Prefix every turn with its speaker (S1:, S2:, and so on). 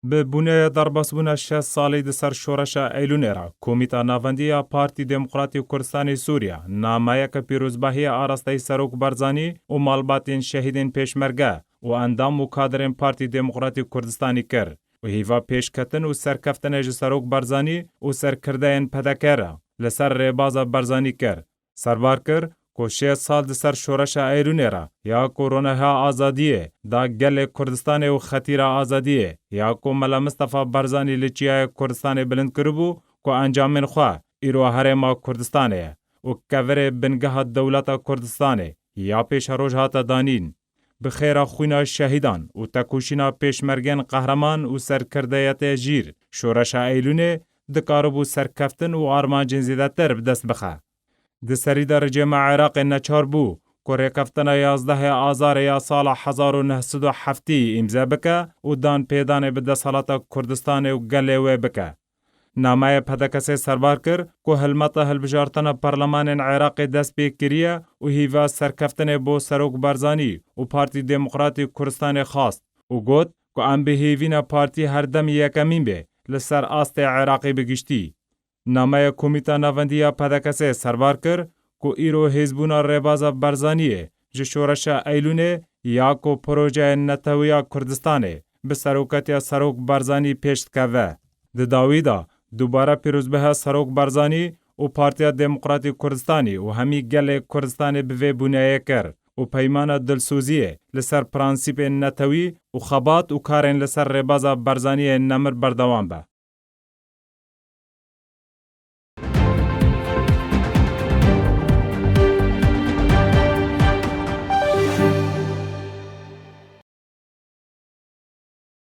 S1: به بونه درباسبونا 6 سالی د سر شورشا ایلونه را کمیتا ناوندی پارتی دموکراتی کردستان سوریا نامه که پیروزباهی آراسته سروک برزانی و مالباتین شهیدین پیشمرگه و اندام و کادرین پارتی دموکراتی کردستانی کرد و هیوا پیشکتن و سرکفتن سروک برزانی و سرکرده این پدکره لسر ریبازا برزانی کرد. سربار کرد که 6 سال د سر شورشا ایرونه را یا کورونا ها آزادیه دا گل کردستان و خطیر آزادیه یا کو ملا مصطفی برزانی لچیای کردستان بلند کربو که انجامن خواه ایرو هرما کردستانه و کور بنگاه دولت کردستانه یا پیش روش هاتا دانین بخیر خوینا شهیدان و تکوشینا پیشمرگن قهرمان و سرکردهیت جیر شورشا ایلونه دکاربو سرکفتن و آرمانجن زیده تر بدست بخه. د سریدا رجیم عراق نچار بو که ریکفتن 11 آذار یا سال 1907 امضا بکه و دان پیدان به دسالات کردستان و گله بکه. نامه پدکس سربار کر که هلمت هلبجارتن پارلمان عراق دست به کریه و هیوا سرکفتن بو سروک برزانی و پارتی دموکراتی کردستان خواست و گوت که ام به هیوین پارتی هر دم یکمین به لسر آست عراقی بگشتی. نامه کمیتا ناوندی پدکس سربار کر که ایرو حزبونا ریبازا برزانیه جشورشا ایلونه یا که پروژه نتویا کردستانه به سروکتی سروک برزانی پیشت که د داویدا دوباره پیروزبه سروک برزانی و پارتی دموکراتی کردستانی و همی گل کردستانی به بنیایه کر و پیمان دلسوزیه لسر پرانسیپ نتوی و خبات و کارن لسر ریبازا برزانی نمر بردوان به.